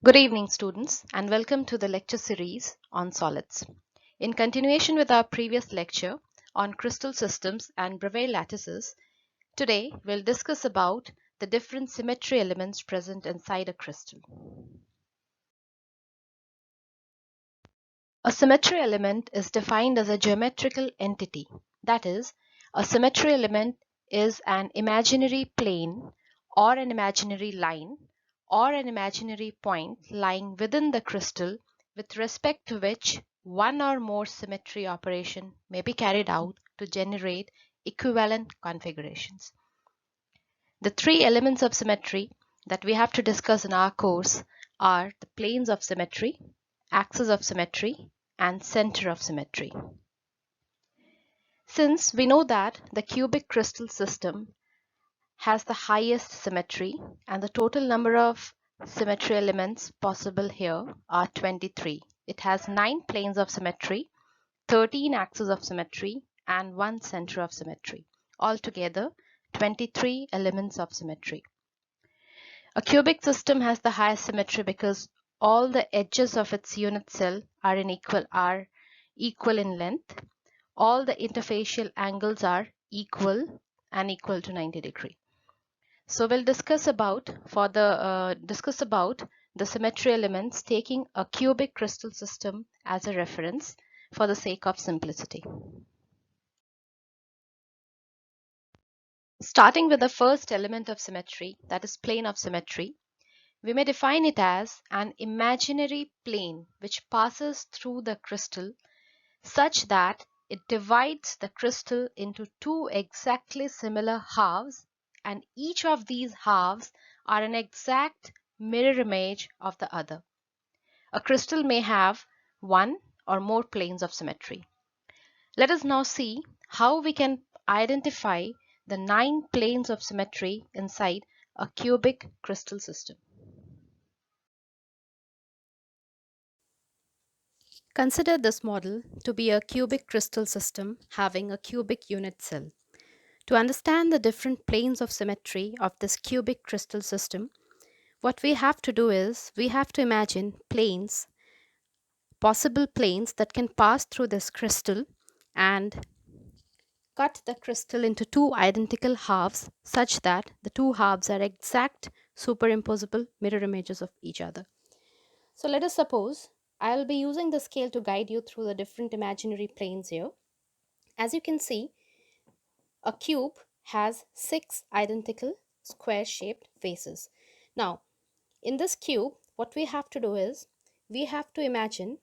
Good evening, students, and welcome to the lecture series on solids. In continuation with our previous lecture on crystal systems and Bravais lattices, today we'll discuss about the different symmetry elements present inside a crystal. A symmetry element is defined as a geometrical entity. That is, a symmetry element is an imaginary plane or an imaginary line or an imaginary point lying within the crystal with respect to which one or more symmetry operation may be carried out to generate equivalent configurations. The three elements of symmetry that we have to discuss in our course are the planes of symmetry, axis of symmetry, and center of symmetry. Since we know that the cubic crystal system has the highest symmetry and the total number of symmetry elements possible here are 23. It has 9 planes of symmetry, 13 axes of symmetry, and 1 center of symmetry. Altogether, 23 elements of symmetry. A cubic system has the highest symmetry because all the edges of its unit cell are equal in length. All the interfacial angles are equal and equal to 90 degree. So we'll discuss about the symmetry elements taking a cubic crystal system as a reference for the sake of simplicity. Starting with the first element of symmetry, that is plane of symmetry, we may define it as an imaginary plane which passes through the crystal such that it divides the crystal into two exactly similar halves, and each of these halves are an exact mirror image of the other. A crystal may have one or more planes of symmetry. Let us now see how we can identify the 9 planes of symmetry inside a cubic crystal system. Consider this model to be a cubic crystal system having a cubic unit cell. To understand the different planes of symmetry of this cubic crystal system, what we have to do is we have to imagine planes, possible planes that can pass through this crystal and cut the crystal into two identical halves such that the two halves are exact superimposable mirror images of each other. So let us suppose I'll be using the scale to guide you through the different imaginary planes here. As you can see, a cube has 6 identical square shaped faces. Now, in this cube, what we have to do is we have to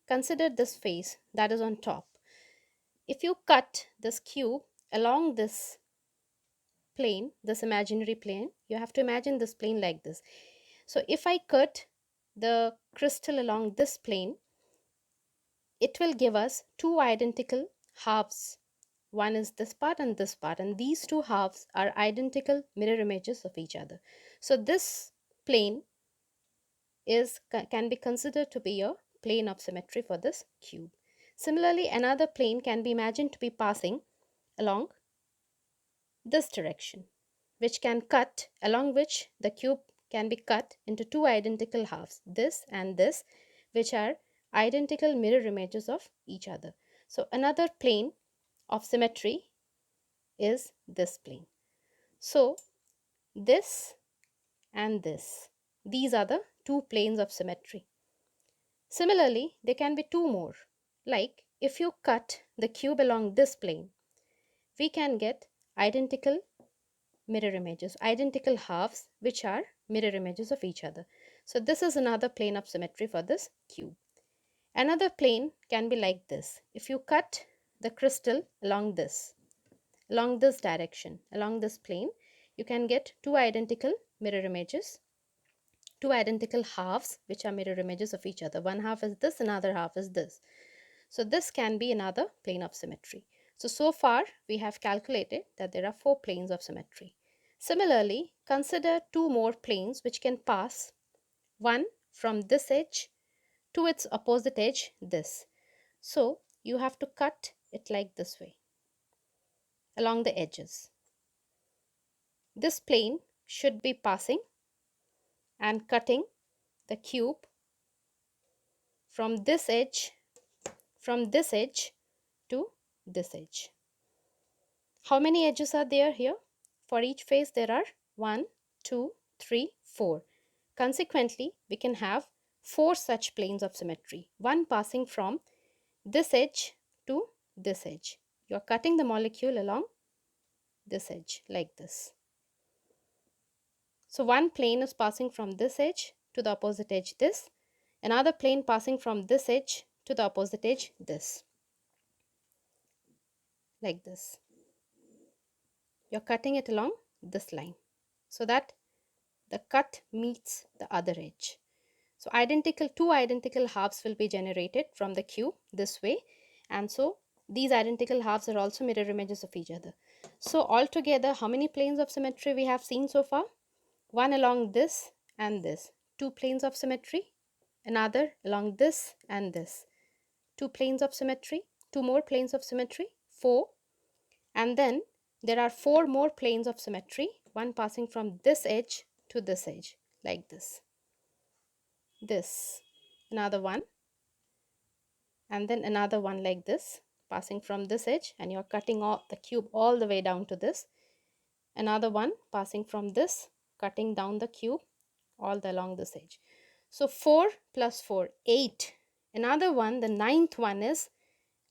consider this face that is on top. If you cut this cube along this plane, this imaginary plane, you have to imagine this plane like this. So if I cut the crystal along this plane, it will give us two identical halves. One is this part and this part, and these two halves are identical mirror images of each other. So this plane can be considered to be a plane of symmetry for this cube. Similarly, another plane can be imagined to be passing along this direction, which can cut along which the cube can be cut into two identical halves, this and this, which are identical mirror images of each other. So another plane of symmetry is this plane. So this and this, these are the two planes of symmetry. Similarly, there can be two more. Like if you cut the cube along this plane, we can get identical mirror images, identical halves, which are mirror images of each other. So this is another plane of symmetry for this cube. Another plane can be like this. If you cut the crystal along this direction, along this plane, you can get two identical mirror images, two identical halves, which are mirror images of each other. One half is this, another half is this. So this can be another plane of symmetry. So far we have calculated that there are 4 planes of symmetry. Similarly, consider 2 more planes which can pass, one from this edge to its opposite edge, this. So you have to cut it like this way, along the edges. This plane should be passing and cutting the cube from this edge to this edge. How many edges are there here? For each face there are 1, 2, 3, 4. Consequently, we can have 4 such planes of symmetry, one passing from this edge to this edge. You are cutting the molecule along this edge like this. So one plane is passing from this edge to the opposite edge this, another plane passing from this edge to the opposite edge this, like this. You're cutting it along this line so that the cut meets the other edge. So two identical halves will be generated from the cube this way, and so these identical halves are also mirror images of each other. So altogether, how many planes of symmetry we have seen so far? One along this and this, two planes of symmetry, another along this and this, two planes of symmetry, two more planes of symmetry, four, and then there are four more planes of symmetry, one passing from this edge to this edge like this, another one, and then another one like this passing from this edge, and you're cutting off the cube all the way down to this, another one passing from this, cutting down the cube all along this edge. So 4 plus 4, 8. Another one, the ninth one, is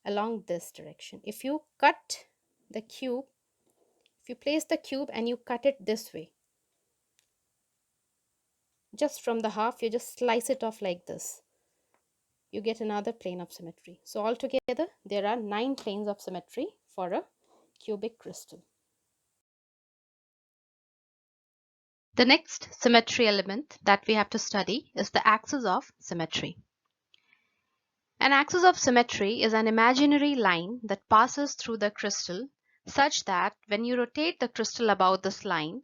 along this direction. If you cut the cube, if you place the cube and you cut it this way, just from the half, you just slice it off like this, you get another plane of symmetry. So altogether, there are 9 planes of symmetry for a cubic crystal. The next symmetry element that we have to study is the axis of symmetry. An axis of symmetry is an imaginary line that passes through the crystal such that when you rotate the crystal about this line,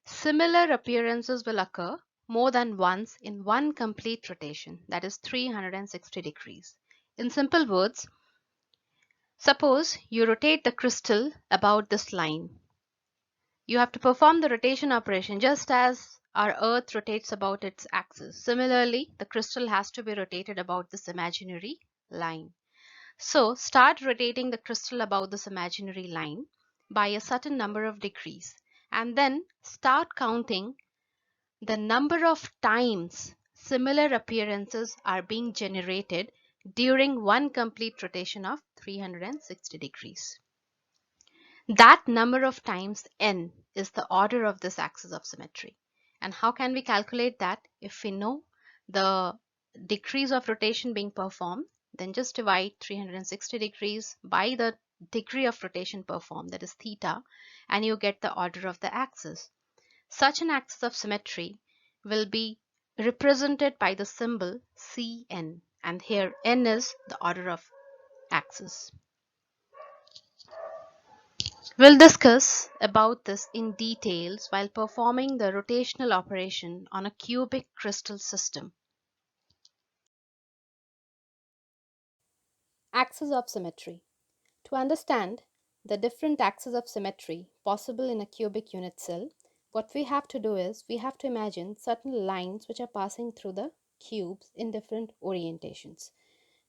similar appearances will occur more than once in one complete rotation, that is 360 degrees. In simple words, suppose you rotate the crystal about this line. You have to perform the rotation operation just as our Earth rotates about its axis. Similarly, the crystal has to be rotated about this imaginary line. So start rotating the crystal about this imaginary line by a certain number of degrees, and then start counting the number of times similar appearances are being generated during one complete rotation of 360 degrees. That number of times n is the order of this axis of symmetry. And how can we calculate that? If we know the degrees of rotation being performed, then just divide 360 degrees by the degree of rotation performed, that is theta, and you get the order of the axis. Such an axis of symmetry will be represented by the symbol Cn, and here n is the order of axis. We'll discuss about this in details while performing the rotational operation on a cubic crystal system. Axis of symmetry. To understand the different axes of symmetry possible in a cubic unit cell, what we have to do is we have to imagine certain lines which are passing through the cubes in different orientations.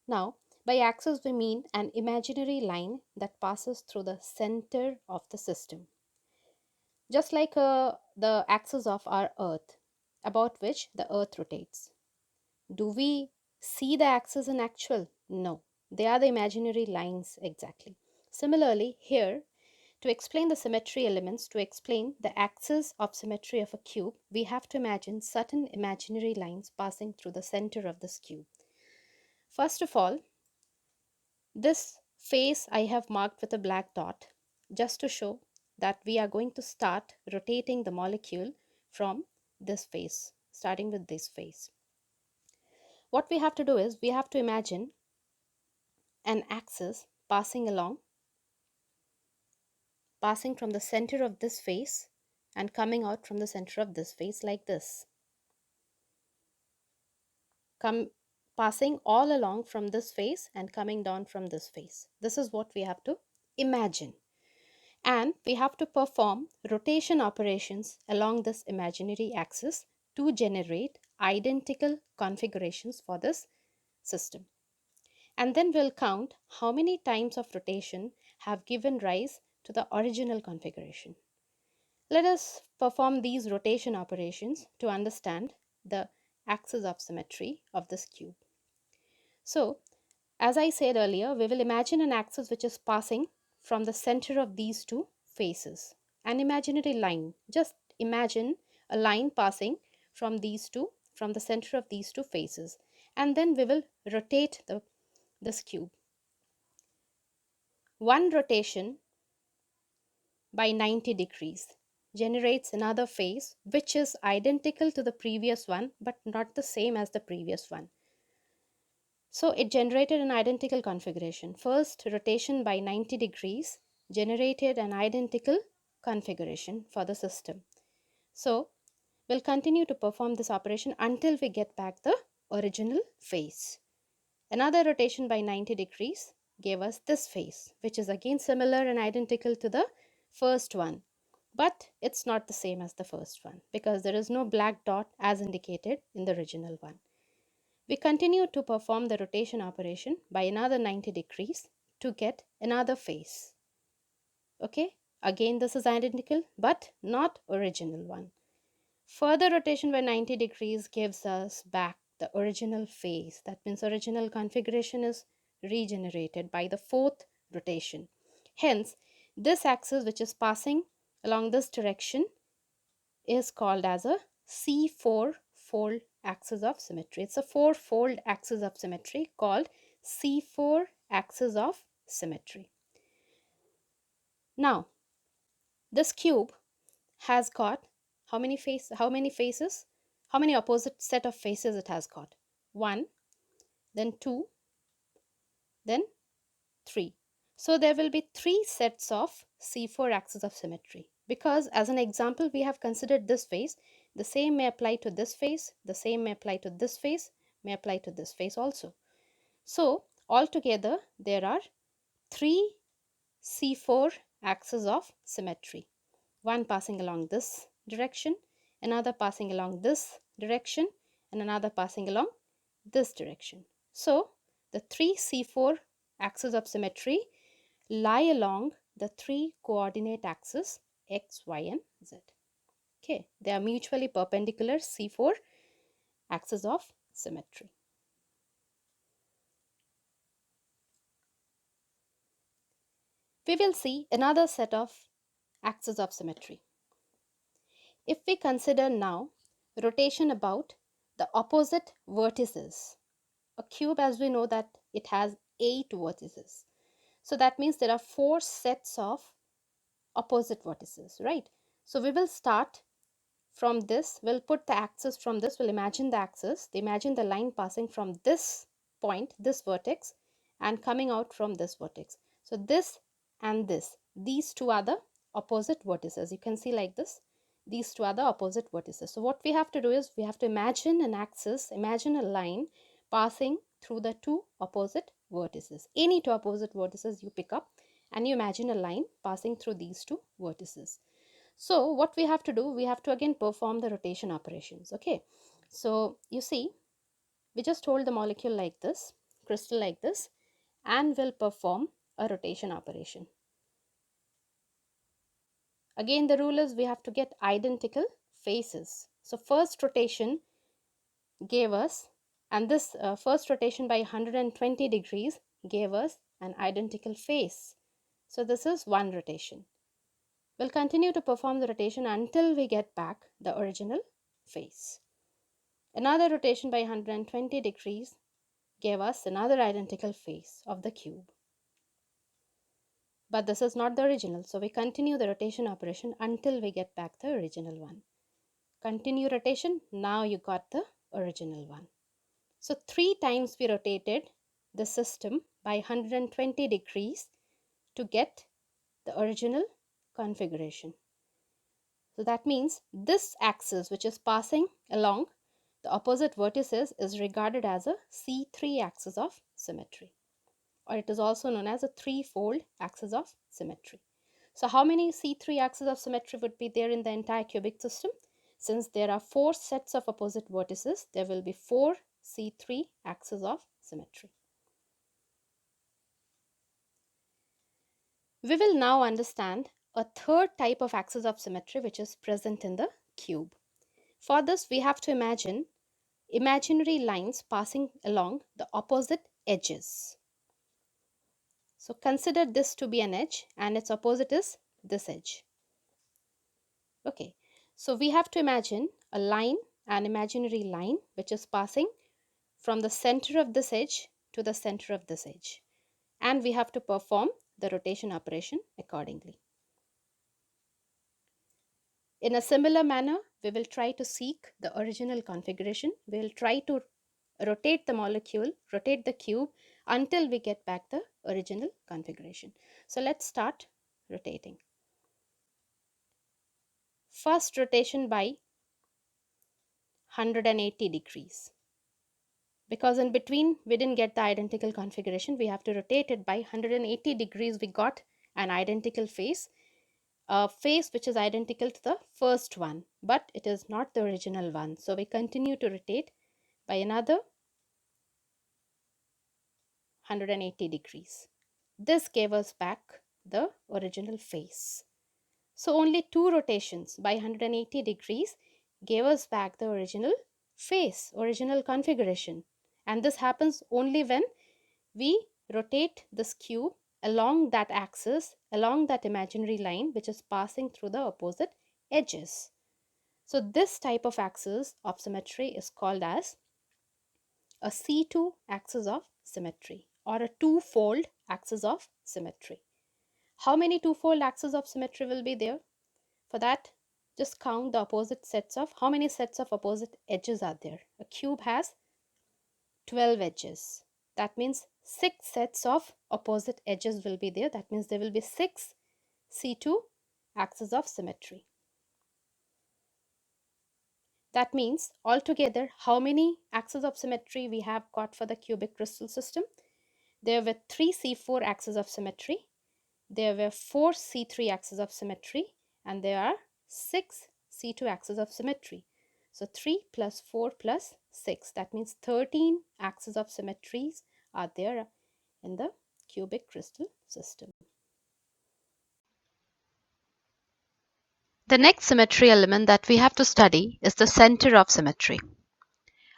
Now, by axis we mean an imaginary line that passes through the center of the system. Just like the axis of our Earth, about which the Earth rotates. Do we see the axis in actual? No, they are the imaginary lines exactly. Similarly, here, to explain the symmetry elements, to explain the axis of symmetry of a cube, we have to imagine certain imaginary lines passing through the center of this cube. First of all, this face I have marked with a black dot just to show that we are going to start rotating the molecule from this face, starting with this face. What we have to do is we have to imagine an axis passing from the center of this face and coming out from the center of this face like this. Passing all along from this face and coming down from this face. This is what we have to imagine. And we have to perform rotation operations along this imaginary axis to generate identical configurations for this system. And then we'll count how many times of rotation have given rise to the original configuration. Let us perform these rotation operations to understand the axis of symmetry of this cube. So, as I said earlier, we will imagine an axis which is passing from the center of these two faces. An imaginary line. Just imagine a line passing from from the center of these two faces. And then we will rotate this cube. One rotation by 90 degrees generates another face which is identical to the previous one but not the same as the previous one. So it generated an identical configuration. First rotation by 90 degrees generated an identical configuration for the system. So we'll continue to perform this operation until we get back the original face. Another rotation by 90 degrees gave us this face, which is again similar and identical to the first one. But it's not the same as the first one because there is no black dot as indicated in the original one. We continue to perform the rotation operation by another 90 degrees to get another face. Okay, again this is identical but not original one. Further rotation by 90 degrees gives us back the original face. That means original configuration is regenerated by the fourth rotation. Hence, this axis which is passing along this direction is called as a C4-fold axis of symmetry. It's a four-fold axis of symmetry called C4 axis of symmetry. Now, this cube has got how many faces? How many opposite set of faces it has got? 1, then 2, then 3. So there will be 3 sets of C4 axis of symmetry. Because as an example, we have considered this face. The same may apply to this face. The same may apply to this face. May apply to this face also. So altogether, there are 3 C4 axes of symmetry. One passing along this direction, another passing along this direction, and another passing along this direction. So the 3 C4 axes of symmetry lie along the 3 coordinate axes x, y, and z. Okay, they are mutually perpendicular C4 axes of symmetry. We will see another set of axes of symmetry. If we consider now rotation about the opposite vertices, a cube, as we know that it has 8 vertices. So that means there are 4 sets of opposite vertices, right? So we will start from this, we'll put the axis from this, we'll imagine the axis, imagine the line passing from this point, this vertex, and coming out from this vertex. So this and this, these two are the opposite vertices. You can see like this, these two are the opposite vertices. So what we have to do is we have to imagine an axis, imagine a line passing through the two opposite vertices. Any two opposite vertices you pick up and you imagine a line passing through these two vertices. So what we have to do, we have to again perform the rotation operations. Okay, so you see, we just hold the molecule like this, crystal like this, and we'll perform a rotation operation. Again, the rule is we have to get identical faces. So first rotation gave us, and this first rotation by 120 degrees gave us an identical face. So this is one rotation. We'll continue to perform the rotation until we get back the original face. Another rotation by 120 degrees gave us another identical face of the cube. But this is not the original, so we continue the rotation operation until we get back the original one. Continue rotation, now you got the original one. So 3 times we rotated the system by 120 degrees to get the original configuration. So that means this axis which is passing along the opposite vertices is regarded as a C3 axis of symmetry, or it is also known as a threefold axis of symmetry. So how many C3 axes of symmetry would be there in the entire cubic system? Since there are 4 sets of opposite vertices, there will be 4 C3 axes of symmetry. We will now understand a third type of axis of symmetry which is present in the cube. For this, we have to imagine imaginary lines passing along the opposite edges. So consider this to be an edge and its opposite is this edge. Okay, so we have to imagine a line, an imaginary line which is passing from the center of this edge to the center of this edge, and we have to perform the rotation operation accordingly. In a similar manner, we will try to seek the original configuration. We will try to rotate the molecule, rotate the cube until we get back the original configuration. So let's start rotating. First rotation by 180 degrees. Because in between we didn't get the identical configuration, we have to rotate it by 180 degrees. We got an identical face, a face which is identical to the first one, but it is not the original one. So we continue to rotate by another 180 degrees. This gave us back the original face. So only 2 rotations by 180 degrees gave us back the original face, original configuration. And this happens only when we rotate this cube along that axis, along that imaginary line which is passing through the opposite edges. So this type of axis of symmetry is called as a C2 axis of symmetry or a two-fold axis of symmetry. How many two-fold axes of symmetry will be there? For that, just count the opposite sets of, how many sets of opposite edges are there? A cube has 12 edges. That means 6 sets of opposite edges will be there. That means there will be 6 C2 axes of symmetry. That means altogether how many axes of symmetry we have got for the cubic crystal system? There were 3 C4 axes of symmetry, there were 4 C3 axes of symmetry, and there are 6 C2 axes of symmetry. So 3 plus 4 plus 6, that means 13 axes of symmetries are there in the cubic crystal system. The next symmetry element that we have to study is the center of symmetry.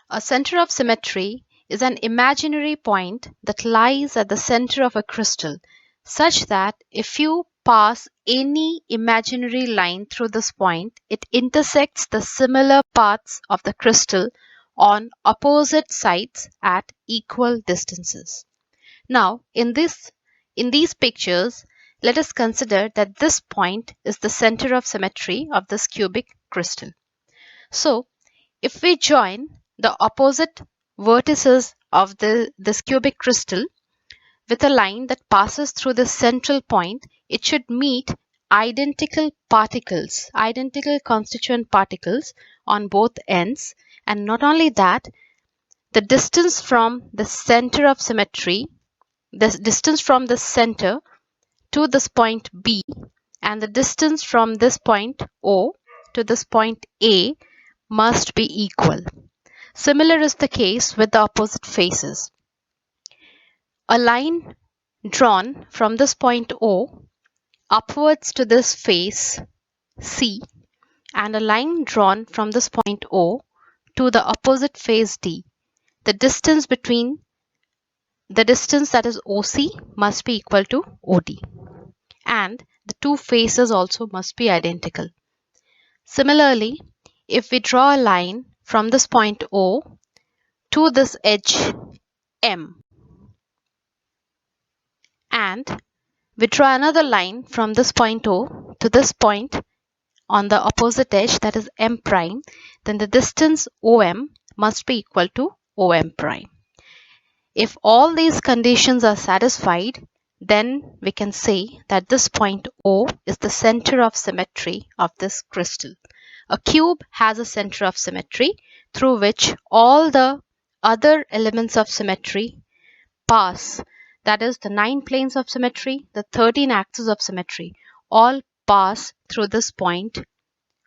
A center of symmetry is an imaginary point that lies at the center of a crystal, such that if you pass any imaginary line through this point, it intersects the similar parts of the crystal on opposite sides at equal distances. Now, in these pictures, let us consider that this point is the center of symmetry of this cubic crystal. So, if we join the opposite vertices of this cubic crystal with a line that passes through the central point, it should meet identical particles, identical constituent particles on both ends. And not only that, the distance from the center of symmetry, the distance from the center to this point B, and the distance from this point O to this point A must be equal. Similar is the case with the opposite faces. A line drawn from this point O upwards to this face C, and a line drawn from this point O to the opposite face D. The distance that is OC must be equal to OD, and the two faces also must be identical. Similarly, if we draw a line from this point O to this edge M, and we draw another line from this point O to this point on the opposite edge, that is M prime, then the distance OM must be equal to OM prime. If all these conditions are satisfied, then we can say that this point O is the center of symmetry of this crystal. A cube has a center of symmetry through which all the other elements of symmetry pass. That is, the 9 planes of symmetry, the 13 axes of symmetry, all pass through this point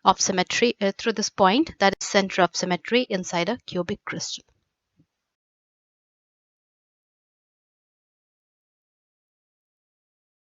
of symmetry through this point that is center of symmetry inside a cubic crystal.